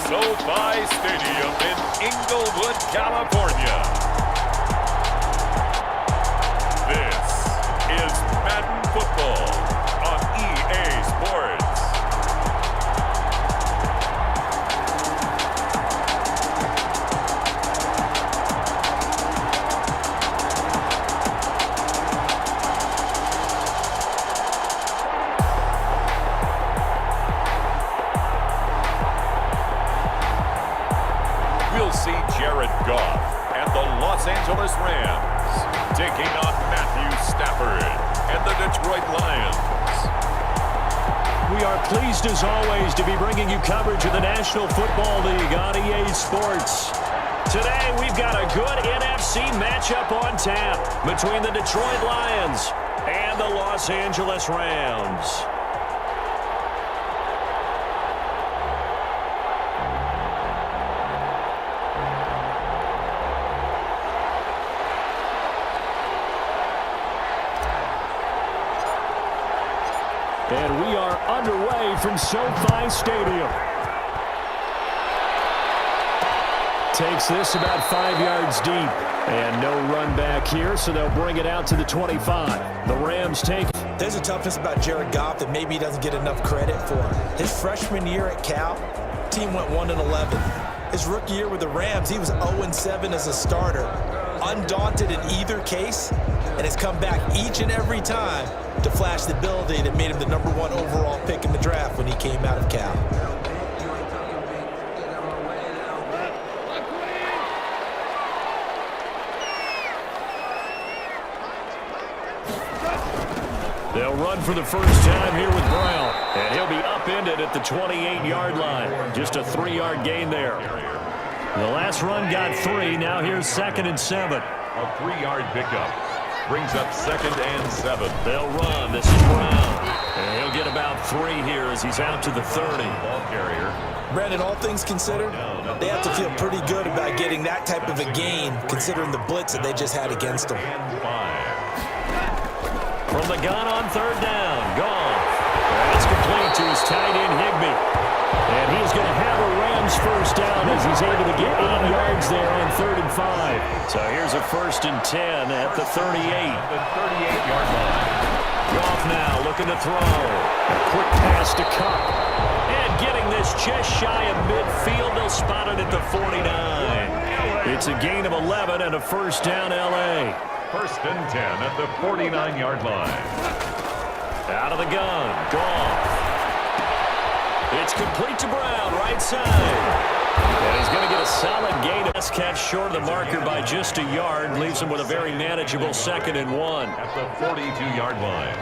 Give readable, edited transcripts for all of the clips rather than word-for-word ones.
SoFi Stadium in Inglewood, California. This is Madden Football on EA Sports. We'll see Jared Goff and the Los Angeles Rams taking on Matthew Stafford and the Detroit Lions. We are pleased as always to be bringing you coverage of the National Football League on EA Sports. Today we've got a good NFC matchup on tap between the Detroit Lions and the Los Angeles Rams. And we are underway from SoFi Stadium. Takes this about 5 yards deep. And no run back here, so they'll bring it out to the 25. The Rams take. There's a toughness about Jared Goff that maybe he doesn't get enough credit for. His freshman year at Cal, team went 1-11. His rookie year with the Rams, he was 0-7 as a starter. Undaunted in either case, and has come back each and every time to flash the ability that made him the #1 overall pick in the draft when he came out of Cal. They'll run for the first time here with Brown, and he'll be upended at the 28-yard line. Just a 3-yard gain there. The last run got 3. Now here's 2nd and 7. A 3-yard pickup brings up 2nd and 7. They'll run. This is Brown. And he'll get about 3 here as he's out to the 30. Ball carrier. Brandon, all things considered, they have to feel pretty good about getting that type of a gain, considering the blitz that they just had against them. And 5. From the gun on 3rd down. Goff. That's complete to his tight end, Higbee. And he's going to have a Rams first down as he's able to get 8 yards there on 3rd and 5. So here's a 1st and 10 at the 38. The 38-yard line. Goff now looking to throw. A quick pass to Cup. And getting this just shy of midfield. They'll spot it at the 49. It's a gain of 11 and a first down, L.A. 1st and 10 at the 49-yard line. Out of the gun. Goff. It's complete to Brown, right side. And he's going to get a solid gain. Best catch short of the marker by just a yard. Leaves him with a very manageable 2nd and 1. At the 42-yard line.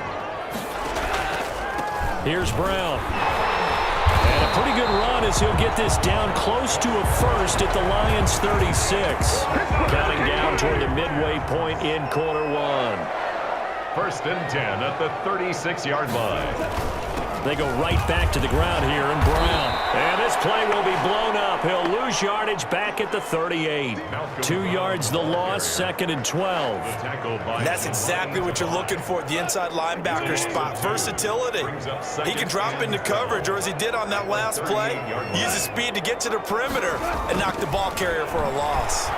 Here's Brown. And a pretty good run as he'll get this down close to a first at the Lions' 36. Counting down toward the midway point in quarter 1. 1st and 10 at the 36-yard line. They go right back to the ground here, and Brown. And this play will be blown up. He'll lose yardage back at the 38. 2 yards the loss, 2nd and 12. And that's exactly what you're looking for at the inside linebacker spot. Versatility. He can drop into coverage, or as he did on that last play, use his speed to get to the perimeter and knock the ball carrier for a loss.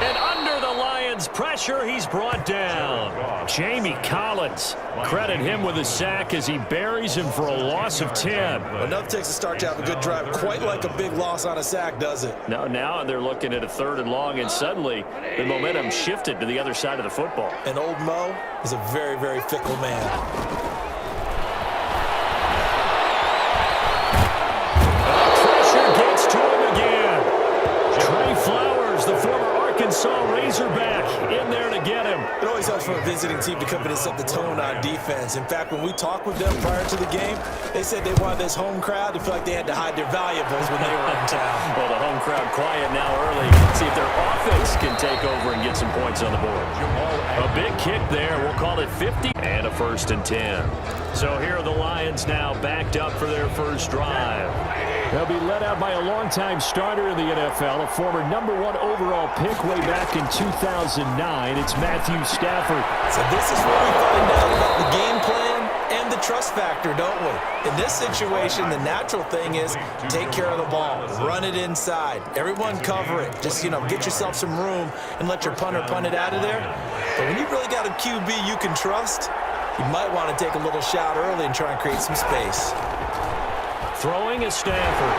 And under the Lions' pressure, he's brought down. Jamie Collins, credit him with a sack as he buries him for a loss of 10. Enough takes a start to have a good drive, quite like a big loss on a sack, does it? Now they're looking at a 3rd and long, and suddenly the momentum shifted to the other side of the football. And old Mo is a very, very fickle man. Pressure gets to him again. Trey Flowers, the former Arkansas Razorback, in there to get him. It always helps for a visiting team to come in and set the tone on defense. In fact, when we talked with them prior to the game, they said they wanted this home crowd to feel like they had to hide their valuables when they were in town. Well, the home crowd quiet now early. See if their offense can take over and get some points on the board. A big kick there. We'll call it 50 and a 1st and 10. So here are the Lions now backed up for their first drive. They'll be led out by a longtime starter in the NFL, a former #1 overall pick way back in 2009. It's Matthew Stafford. So this is where we find out about the game plan And the trust factor, don't we? In this situation, the natural thing is take care of the ball, run it inside. Everyone cover it. Just, get yourself some room and let your punter punt it out of there. But when you really got a QB you can trust, you might want to take a little shot early and try and create some space. Throwing is Stafford.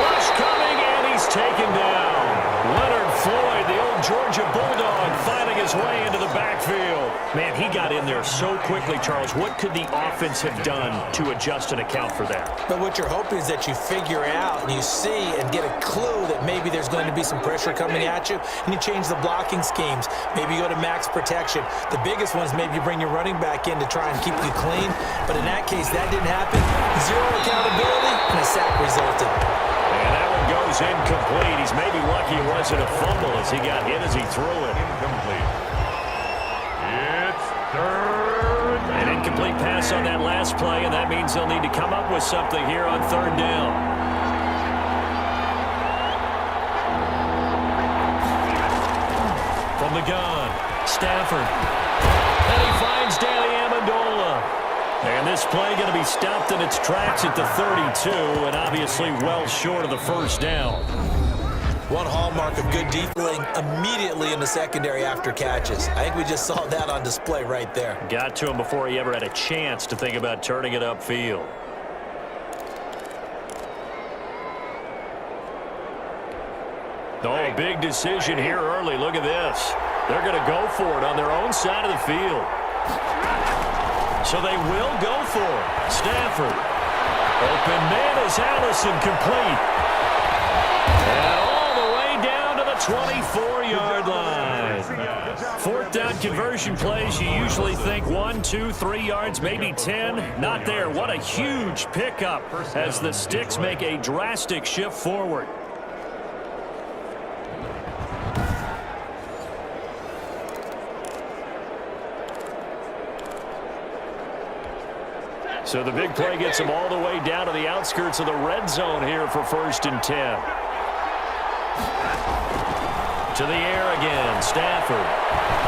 Rush coming, and he's taken down. Leonard Floyd, the old Georgia Bulldog, finding his way into the backfield. Man, he got in there so quickly, Charles. What could the offense have done to adjust and account for that? But what you're hoping is that you figure out and you see and get a clue that maybe there's going to be some pressure coming at you, and you change the blocking schemes. Maybe you go to max protection. The biggest one is maybe you bring your running back in to try and keep you clean. But in that case, that didn't happen. Zero accountability, and a sack resulted. And that one goes incomplete. He's maybe lucky it wasn't a fumble as he got hit as he threw it. Incomplete. It's third. An incomplete pass on that last play, and that means they'll need to come up with something here on third down. From the gun, Stafford. And he finds Danny Amendola. And this play going to be stopped in its tracks at the 32, and obviously well short of the first down. One hallmark of good defense immediately in the secondary after catches. I think we just saw that on display right there. Got to him before he ever had a chance to think about turning it upfield. Oh, big decision here early. Look at this. They're going to go for it on their own side of the field. So they will go for it. Stafford. Open man is Allison, complete. And all the way down to the 24-yard line. Fourth down conversion plays, you usually think 1, 2, 3 yards, maybe 10. Not there. What a huge pickup as the Sticks make a drastic shift forward. So the big play gets them all the way down to the outskirts of the red zone here for 1st and 10. To the air again, Stafford.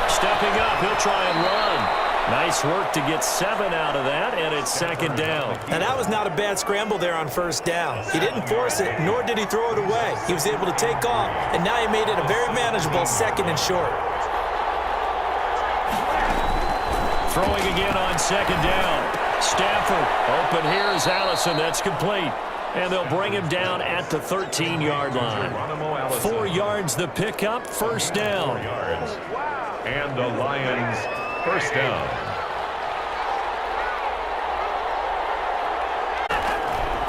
Stepping up, he'll try and run. Nice work to get 7 out of that, and it's 2nd down. And that was not a bad scramble there on 1st down. He didn't force it, nor did he throw it away. He was able to take off, and now he made it a very manageable 2nd and short. Throwing again on 2nd down. Stafford, open here is Allison. That's complete. And they'll bring him down at the 13-yard line. 4 yards the pickup, 1st down. And the Lions, 1st down.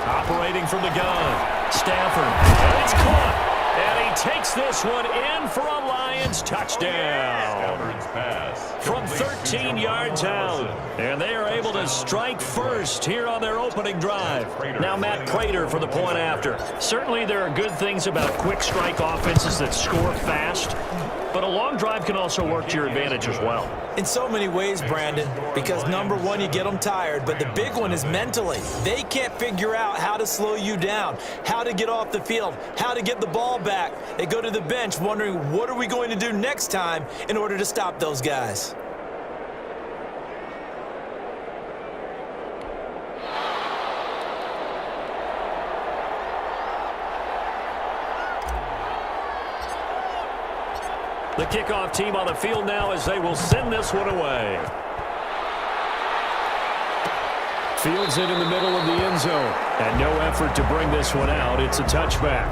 Operating from the gun, Stafford. And it's caught. And he takes this one in for a Lions touchdown. From 13 yards out. And they are able to strike first here on their opening drive. Now Matt Prater for the point after. Certainly there are good things about quick strike offenses that score fast. But a long drive can also work to your advantage as well. In so many ways, Brandon, because number one, you get them tired, but the big one is mentally. They can't figure out how to slow you down, how to get off the field, how to get the ball back. They go to the bench wondering, what are we going to do next time in order to stop those guys? The kickoff team on the field now as they will send this one away. Fields it in the middle of the end zone. And no effort to bring this one out. It's a touchback.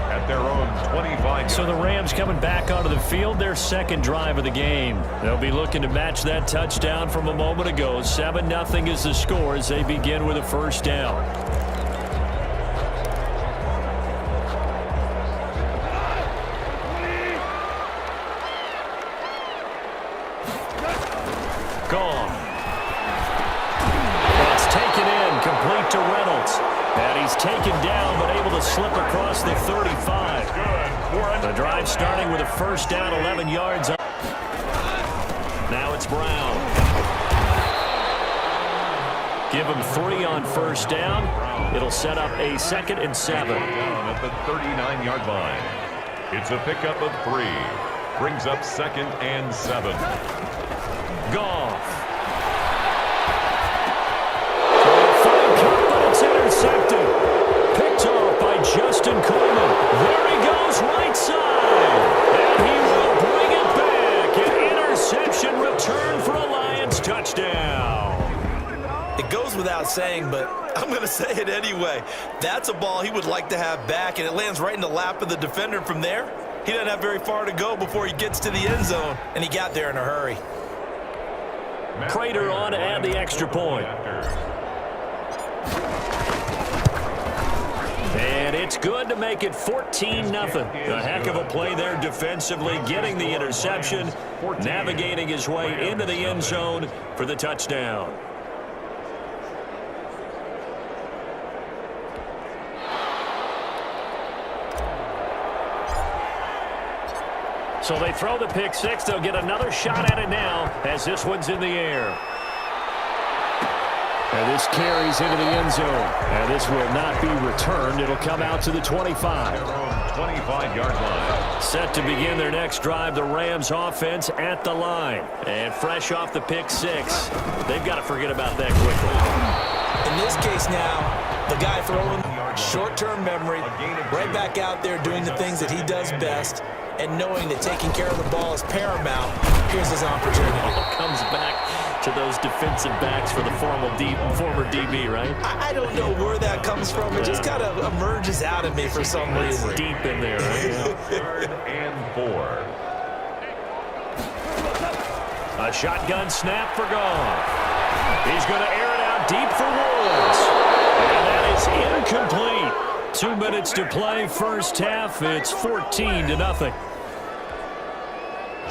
At their own 25. So the Rams coming back onto the field, their 2nd drive of the game. They'll be looking to match that touchdown from a moment ago. 7-0 is the score as they begin with a 1st down. Gone. It's taken in, complete to Reynolds. And he's taken down, but able to slip across the 35. The drive starting with a 1st down, 11 yards. Now it's Brown. Give him 3 on 1st down. It'll set up a 2nd and 7. Down at the 39-yard line. It's a pickup of 3. Brings up 2nd and 7. Goff. intercepted. Picked off by Justin Coleman. There he goes, right side. And he will bring it back. An interception return for a Lions touchdown. It goes without saying, but I'm going to say it anyway. That's a ball he would like to have back, and it lands right in the lap of the defender. From there, he doesn't have very far to go before he gets to the end zone, and he got there in a hurry. Prater on to add the extra point. And it's good to make it 14-0. A heck of a play there defensively, getting the interception, navigating his way into the end zone for the touchdown. So they throw the pick six. They'll get another shot at it now as this one's in the air. And this carries into the end zone. And this will not be returned. It'll come out to the 25. 25-yard line. Set to begin their next drive, the Rams offense at the line. And fresh off the pick six, they've got to forget about that quickly. In this case now, the guy throwing short-term memory, right back out there doing the things that he does best, and knowing that taking care of the ball is paramount. Here's his opportunity. Comes back to those defensive backs for the former DB, right? I don't know where that comes from. It just kind of emerges out of me for some reason. Deep in there, right? 3rd and 4. A shotgun snap for Gaudin. He's going to air it out deep for Woods. And that is incomplete. 2 minutes to play, first half. It's 14-0.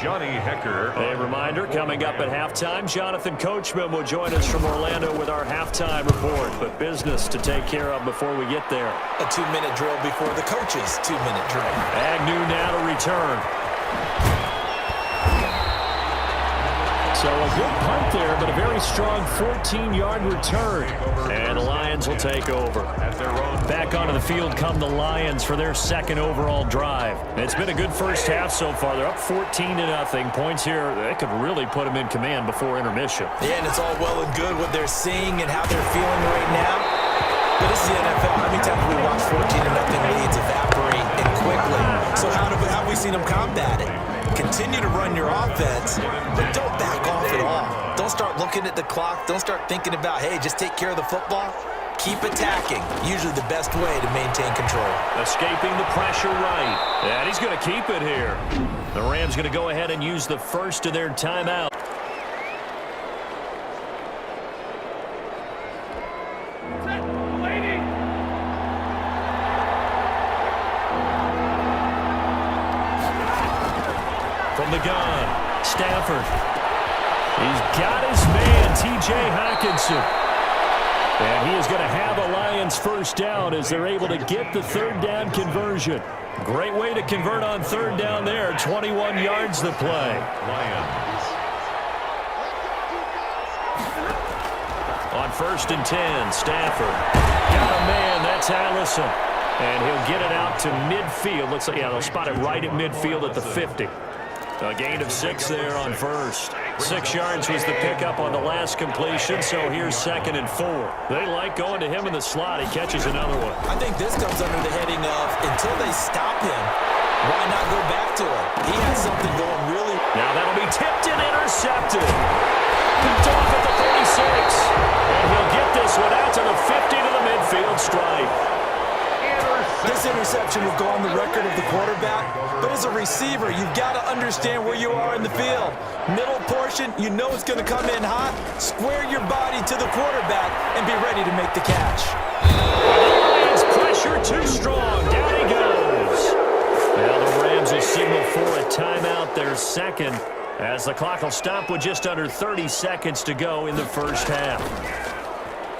Johnny Hecker. A reminder, coming up at halftime, Jonathan Coachman will join us from Orlando with our halftime report. But business to take care of before we get there. A 2-minute drill before the coach's 2-minute drill. Agnew now to return. So a good punt there, but a very strong 14-yard return. And the Lions will take over. Back onto the field come the Lions for their second overall drive. It's been a good first half so far. They're up 14-0. Points here, they could really put them in command before intermission. Yeah, and it's all well and good what they're seeing and how they're feeling right now. But this is the NFL. How many times have we watched 14-0 leads evaporate and quickly? So how have we seen them combat it? Continue to run your offense, but don't back off at all. Don't start looking at the clock. Don't start thinking about, hey, just take care of the football. Keep attacking. Usually the best way to maintain control. Escaping the pressure right. And he's going to keep it here. The Rams going to go ahead and use the first of their timeout. From the gun, Stafford. He's got his man, T.J. Hockenson. And he is going to have a Lions first down as they're able to get the third down conversion. Great way to convert on third down there. 21 yards to play. Lions. On 1st and 10, Stafford. Got a man, that's Allison. And he'll get it out to midfield. Looks like, yeah, they'll spot it right at midfield at the 50. A gain of 6 there on first. 6 yards was the pickup on the last completion, so here's 2nd and 4. They like going to him in the slot. He catches another one. I think this comes under the heading of, until they stop him, why not go back to him? He has something going really. Now that'll be tipped and intercepted. Picked off at the 36. And he'll get this one out to the 50 to the midfield stripe. This interception will go on the record of the quarterback, but as a receiver, you've got to understand where you are in the field. Middle portion, you know it's going to come in hot. Square your body to the quarterback and be ready to make the catch. Lions pressure too strong. Down he goes. Now the Rams will signal for a timeout, their second, as the clock will stop with just under 30 seconds to go in the first half.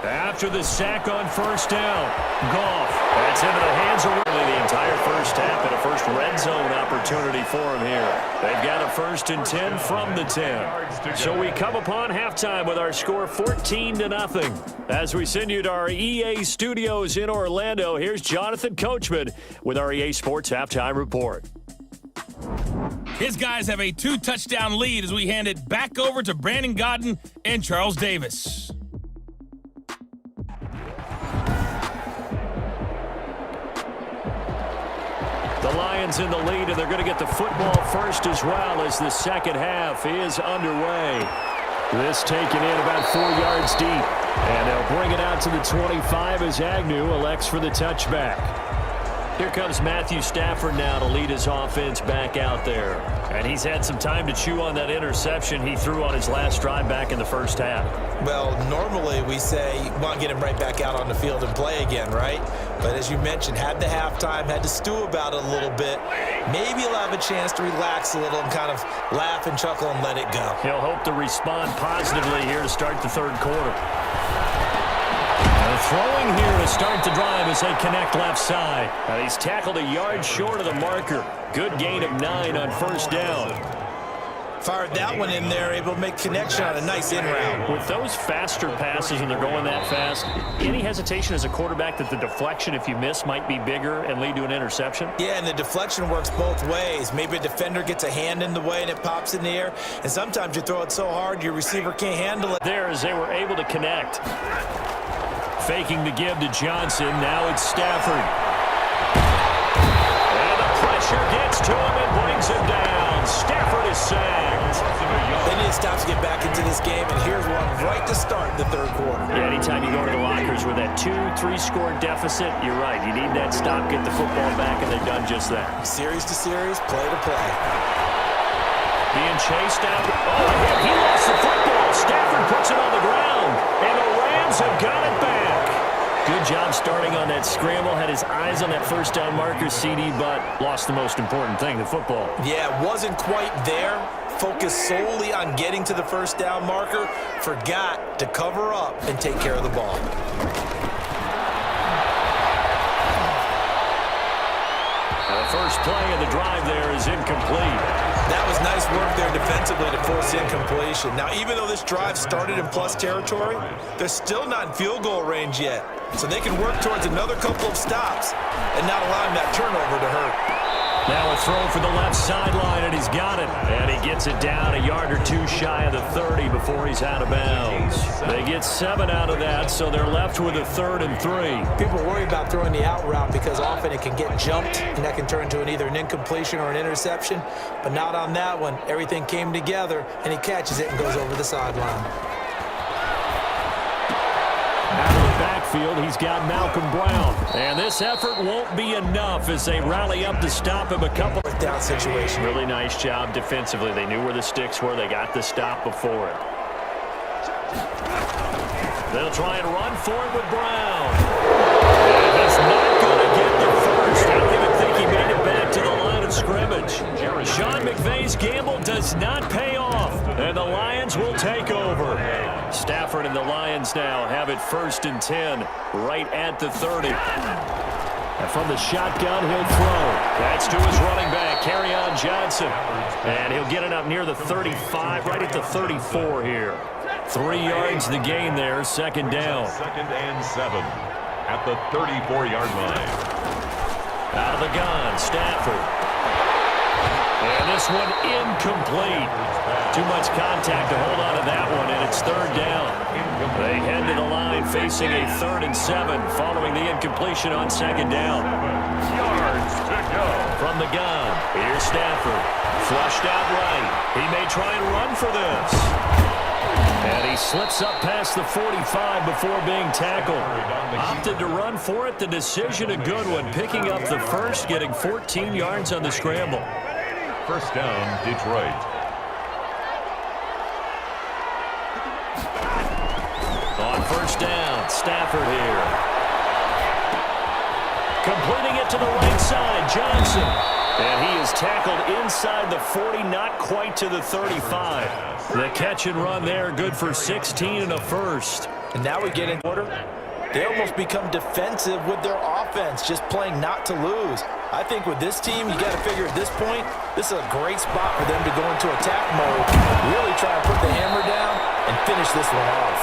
After the sack on first down, Goff. That's into the hands of really the entire first half and a first red zone opportunity for him here. They've got a 1st and 10 from the 10. So we come upon halftime with our score 14-0. As we send you to our EA studios in Orlando, here's Jonathan Coachman with our EA Sports Halftime Report. His guys have a 2-touchdown lead as we hand it back over to Brandon Gaudin and Charles Davis. The Lions in the lead, and they're going to get the football first as well as the second half is underway. This taken in about 4 yards deep. And they'll bring it out to the 25 as Agnew elects for the touchback. Here comes Matthew Stafford now to lead his offense back out there. And he's had some time to chew on that interception he threw on his last drive back in the first half. Well, normally we say you want to get him right back out on the field and play again, right? But as you mentioned, had the halftime, had to stew about it a little bit. Maybe he'll have a chance to relax a little and kind of laugh and chuckle and let it go. He'll hope to respond positively here to start the third quarter. Throwing here to start the drive as they connect left side. And he's tackled a yard short of the marker. Good gain of 9 on first down. Fired that one in there, able to make connection on a nice in route. With those faster passes when they're going that fast, any hesitation as a quarterback that the deflection, if you miss, might be bigger and lead to an interception? Yeah, and the deflection works both ways. Maybe a defender gets a hand in the way and it pops in the air. And sometimes you throw it so hard your receiver can't handle it. There as they were able to connect. Faking the give to Johnson. Now it's Stafford. And the pressure gets to him and brings him down. Stafford is sacked. They need to stop to get back into this game, and here's one right to start the third quarter. Yeah, anytime you go to the lockers with that 2-3 score deficit, you're right. You need that stop, get the football back, and they've done just that. Series to series, play to play. Being chased out. Oh, he lost the football. Stafford puts it on the ground, and the Rams have got it back. Good job starting on that scramble. Had his eyes on that first down marker, CD, but lost the most important thing, the football. Yeah, wasn't quite there. Focused solely on getting to the first down marker. Forgot to cover up and take care of the ball. The first play of the drive there is incomplete. That was nice work there defensively to force incompletion. Now, even though this drive started in plus territory, they're still not in field goal range yet. So they can work towards another couple of stops and not allowing that turnover to hurt. Now a throw for the left sideline, and he's got it. And he gets it down a yard or two shy of the 30 before he's out of bounds. They get 7 out of that, so they're left with a 3rd and 3. People worry about throwing the out route because often it can get jumped, and that can turn into either an incompletion or an interception. But not on that one. Everything came together, and he catches it and goes over the sideline. Out of the backfield, he's got Malcolm Brown. And this effort won't be enough as they rally up to stop him a couple. Down situation. Really nice job defensively. They knew where the sticks were. They got the stop before it. They'll try and run for it with Brown. And he's not going to get the first. I don't even think he made it back to the line of scrimmage. Sean McVay's gamble does not pay off. And the Lions will take over. Stafford and the Lions now have it 1st and 10 right at the 30. And from the shotgun, he'll throw. That's to his running back, Kerryon Johnson. And he'll get it up near the 35, right at the 34 here. 3 yards the gain there, 2nd down. 2nd and 7 at the 34-yard line. Out of the gun, Stafford. And this one incomplete. Too much contact to hold on to that one, and it's 3rd down. They head to the line facing a 3rd and 7 following the incompletion on 2nd down. Yards to go. From the gun, here's Stafford. Flushed out right. He may try and run for this. And he slips up past the 45 before being tackled. Opted to run for it. The decision a good one. Picking up the first, getting 14 yards on the scramble. 1st down, Detroit. On 1st down, Stafford here. Completing it to the right side, Johnson. And he is tackled inside the 40, not quite to the 35. The catch and run there, good for 16 and a first. And now we get in order. They almost become defensive with their offense, just playing not to lose. I think with this team, you got to figure at this point, this is a great spot for them to go into attack mode, really try and put the hammer down and finish this one off.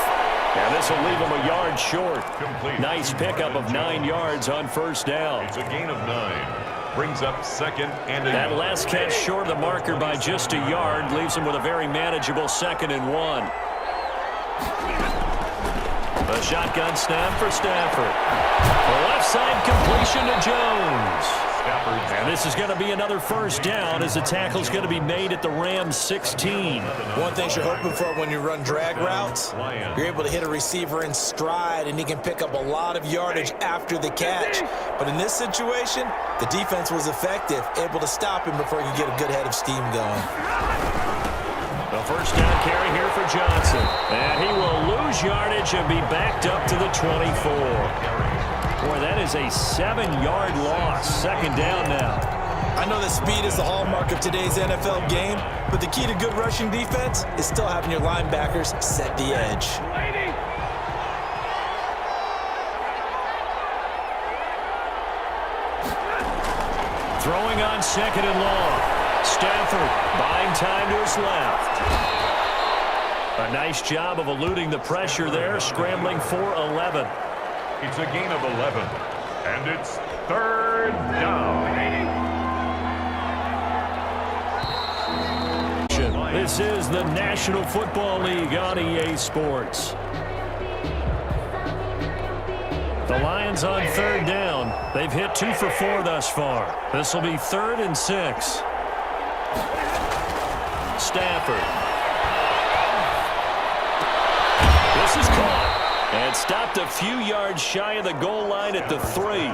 And this will leave them a yard short. Complete. Nice pickup of 9 yards on 1st down. It's a gain of 9. Brings up 2nd and a That last catch short of the marker by just a yard leaves him with a very manageable 2nd and 1. A shotgun snap for Stafford. A left side completion to Jones. And this is going to be another first down as the tackle's going to be made at the Rams 16. One thing you're hoping for when you run drag routes, you're able to hit a receiver in stride and he can pick up a lot of yardage after the catch. But in this situation, the defense was effective, able to stop him before he could get a good head of steam going. The first down carry here for Johnson. And he will lose yardage and be backed up to the 24. Boy, that is a 7-yard loss. Second down now. I know that speed is the hallmark of today's NFL game, but the key to good rushing defense is still having your linebackers set the edge. Throwing on second and long. Stafford buying time to his left. A nice job of eluding the pressure there, scrambling for 11. It's a gain of 11, and it's third down. This is the National Football League on EA Sports. The Lions on third down. They've hit 2 for 4 thus far. This will be 3rd and 6. Stafford. This is caught. And stopped a few yards shy of the goal line at the 3.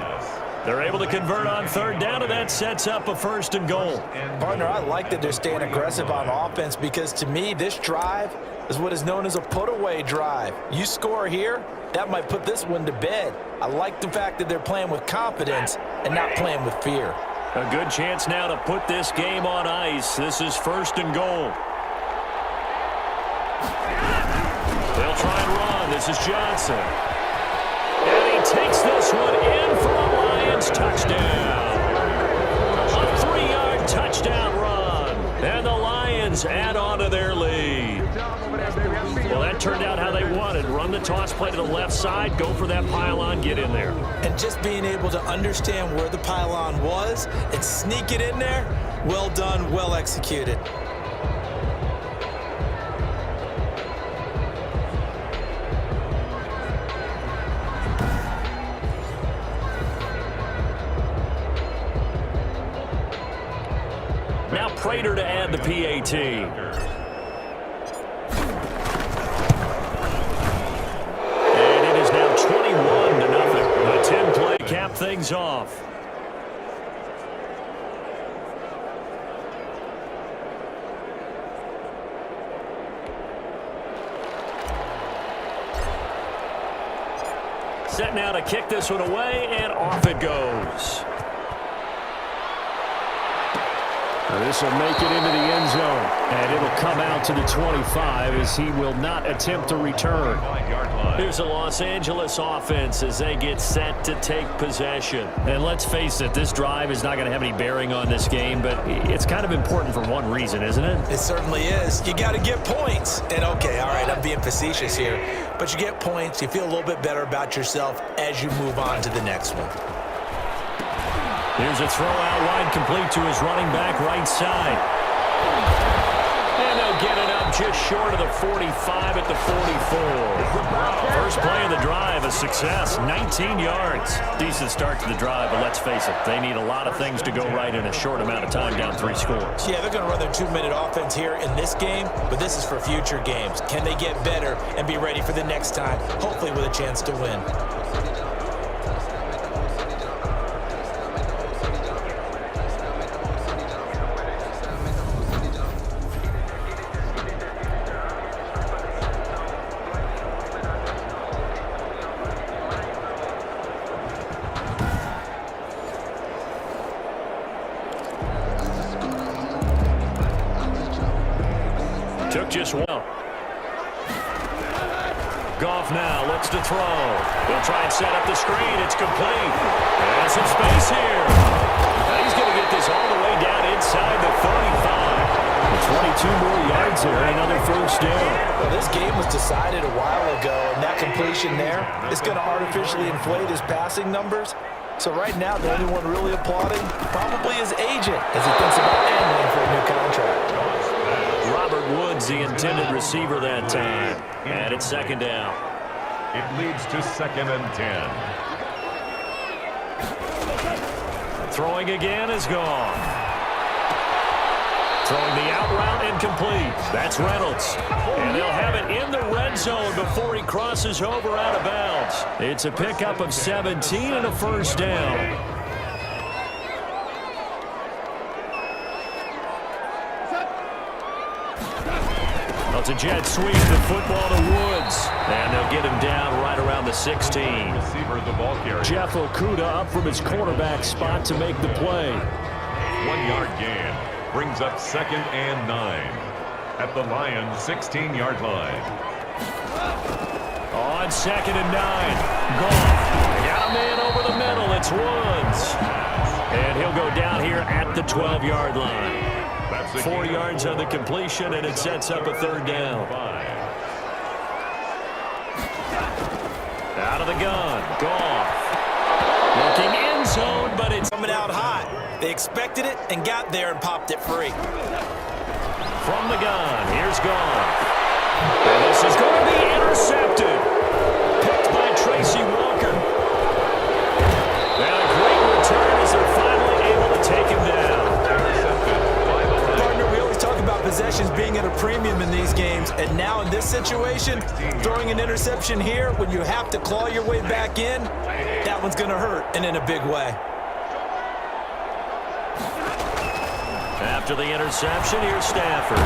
They're able to convert on third down, and that sets up a 1st and goal. Partner, I like that they're staying aggressive on offense because to me, this drive is what is known as a put-away drive. You score here, that might put this one to bed. I like the fact that they're playing with confidence and not playing with fear. A good chance now to put this game on ice. This is 1st and goal. They'll try and run. This is Johnson. And he takes this one in for a Lions touchdown. A 3-yard touchdown run. And the Lions add on to their lead. Well, that turned out how they wanted. Run the toss play to the left side, go for that pylon, get in there. And just being able to understand where the pylon was and sneak it in there, well done, well executed. Now Prater to add the PAT. And it is now 21-0. A 10-play cap things off. Set now to kick this one away, and off it goes. This will make it into the end zone, and it'll come out to the 25 as he will not attempt to return. Here's the Los Angeles offense as they get set to take possession. And let's face it, this drive is not going to have any bearing on this game, but it's kind of important for one reason, isn't it? It certainly is. You got to get points. And okay, all right, I'm being facetious here, but you get points, you feel a little bit better about yourself as you move on to the next one. Here's a throw out wide, complete to his running back right side. And they'll get it up just short of the 45 at the 44. First play of the drive, a success, 19 yards. Decent start to the drive, but let's face it, they need a lot of things to go right in a short amount of time, down 3 scores. Yeah, they're going to run their 2-minute offense here in this game, but this is for future games. Can they get better and be ready for the next time, hopefully with a chance to win? Took just one. Goff now looks to throw. He'll try and set up the screen. It's complete. There's some space here. Now he's going to get this all the way down inside the 35. 22 more yards there, another first down. Well, this game was decided a while ago, and that completion there is going to artificially inflate his passing numbers. So right now, the only one really applauding probably his agent as he thinks about angling for a new contract. Robert Woods, the intended receiver that time. And it's second down. It leads to 2nd and 10. Throwing again is gone. Throwing the out route incomplete. That's Reynolds. And they'll have it in the red zone before he crosses over out of bounds. It's a pickup of 17 and a first down. It's a jet sweep, the football to Woods. And they'll get him down right around the 16. Receiver, the ball carrier. Jeff Okudah up from his quarterback spot to make the play. 1-yard gain. Brings up 2nd and 9. At the Lions' 16-yard line. On 2nd and 9. Goff. Got a man over the middle. It's Woods. And he'll go down here at the 12-yard line. 4 yards on the completion, and it sets up a 3rd down. Out of the gun. Goff. Looking end zone, but it's coming out hot. They expected it and got there and popped it free. From the gun, here's Goff. And this is going to be intercepted. Picked by Tracy Walker. And a great return as they're finally able to take him down. Partner, we always talk about possessions being at a premium in these games, and now in this situation, throwing an interception here when you have to claw your way back in, that one's going to hurt, and in a big way. After the interception, here's Stafford.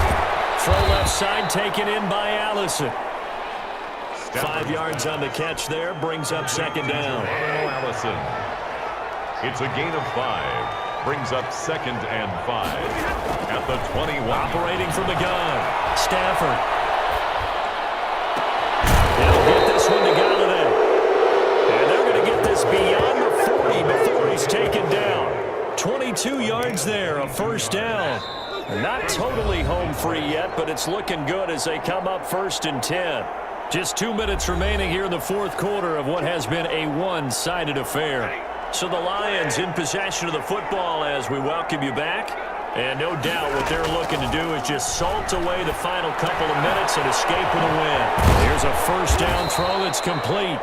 Throw left side taken in by Allison. 5 yards on the catch there, brings up 2nd down. Allison. It's a gain of 5. Brings up 2nd and 5. At the 21. Operating from the gun. Stafford. They'll get this one to Gaudin. And they're going to get this beyond the 40 before he's taken down. 22 yards there, a first down. Not totally home free yet, but it's looking good as they come up 1st and 10. Just 2 minutes remaining here in the 4th quarter of what has been a one-sided affair. So the Lions in possession of the football as we welcome you back. And no doubt what they're looking to do is just salt away the final couple of minutes and escape with a win. Here's a first down throw that's complete.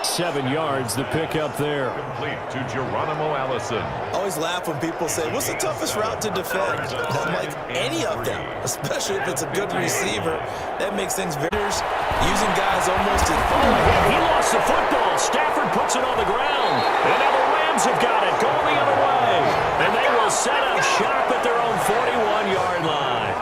7 yards, the pickup there. Complete to Geronimo Allison. I always laugh when people say, what's the toughest route to defend? I'm like, any of them, especially if it's a good receiver. That makes things very using guys almost as he lost the football. Stafford puts it on the ground. And now the Rams have got it going the other way. And they will set up shop at their own 41-yard line.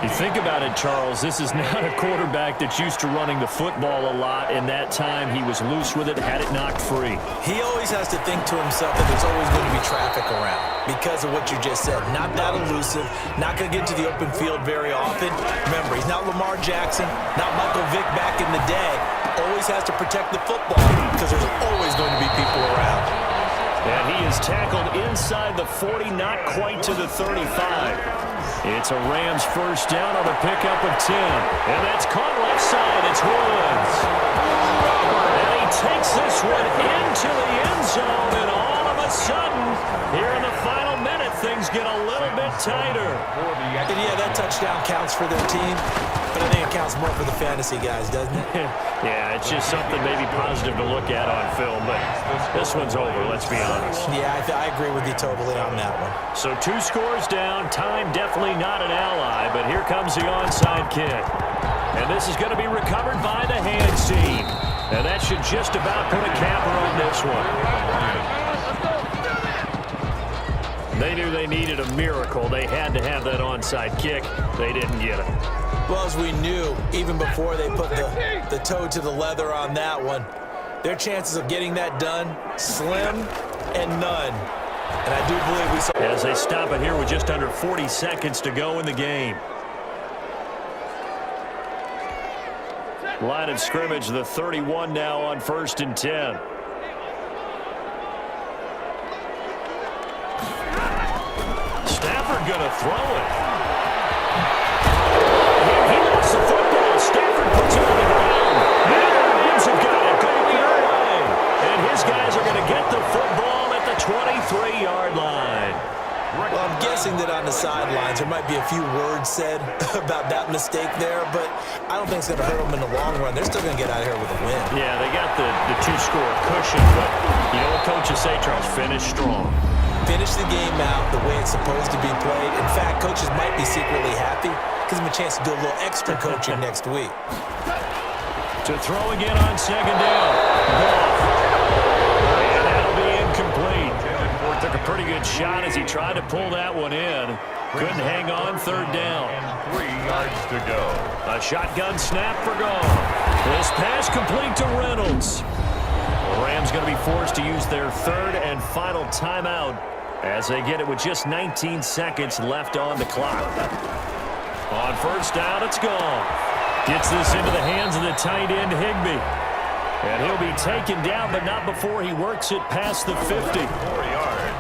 You think about it, Charles, this is not a quarterback that's used to running the football a lot. In that time, he was loose with it, had it knocked free. He always has to think to himself that there's always going to be traffic around because of what you just said. Not that elusive, not going to get to the open field very often. Remember, he's not Lamar Jackson, not Michael Vick back in the day. Always has to protect the football because there's always going to be people around. And he is tackled inside the 40, not quite to the 35. It's a Rams first down on a pickup of 10. And that's caught left side. It's Woods. And he takes this one into the end zone. And all of a sudden, here in the final minute, things get a little bit tighter. And yeah, that touchdown counts for their team. But I think it counts more for the fantasy guys, doesn't it? Yeah, it's just something maybe positive to look at on film, but this one's over, let's be honest. Yeah, I agree with you totally on that one. So 2 scores down, time definitely not an ally, but here comes the onside kick. And this is going to be recovered by the hands team. And that should just about put a capper on this one. They knew they needed a miracle. They had to have that onside kick. They didn't get it. Well, as we knew, even before they put the toe to the leather on that one, their chances of getting that done, slim and none. And I do believe we saw... As they stop it here with just under 40 seconds to go in the game. Line of scrimmage, the 31 now on 1st and 10. Stafford gonna throw it. He lost the football. Stafford puts it on the ground. Now the Rams have got it going the other way. And his guys are gonna get the football at the 23-yard line. Well, I'm guessing that on the sidelines, There might be a few words said about that mistake there, but I don't think it's going to hurt them in the long run. They're still going to get out of here with a win. Yeah, they got the two-score cushion, but you know what coaches say, Charles? Finish strong. Finish the game out the way it's supposed to be played. In fact, coaches might be secretly happy. Gives them a chance to do a little extra coaching next week. To throw again on second down. And that'll be incomplete. Took a pretty good shot as he tried to pull that one in. Couldn't hang on third down. 3 yards to go. A shotgun snap for goal. This pass complete to Reynolds. The Rams going to be forced to use their third and final timeout as they get it with just 19 seconds left on the clock. On first down, it's gone. Gets this into the hands of the tight end, Higbee. And he'll be taken down, but not before he works it past the 50. 4 yards.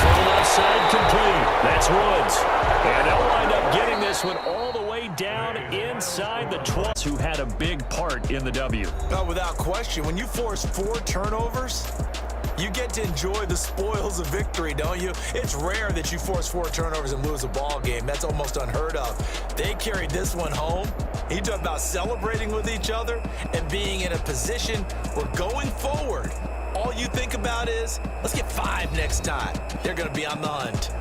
Throw left side complete. That's Woods. And they'll wind up getting this one all the way down inside the 12, who had a big part in the W. No, without question. When you force 4 turnovers, you get to enjoy the spoils of victory, don't you? It's rare that you force 4 turnovers and lose a ball game. That's almost unheard of. They carried this one home. You talk about celebrating with each other and being in a position where going forward, all you think about is, let's get 5 next time. They're going to be on the hunt.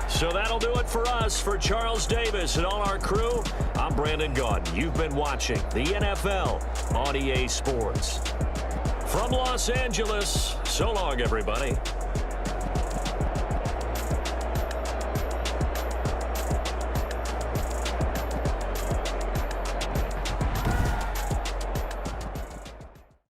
So that'll do it for us. For Charles Davis and all our crew, I'm Brandon Gaudin. You've been watching the NFL on EA Sports. From Los Angeles, so long, everybody.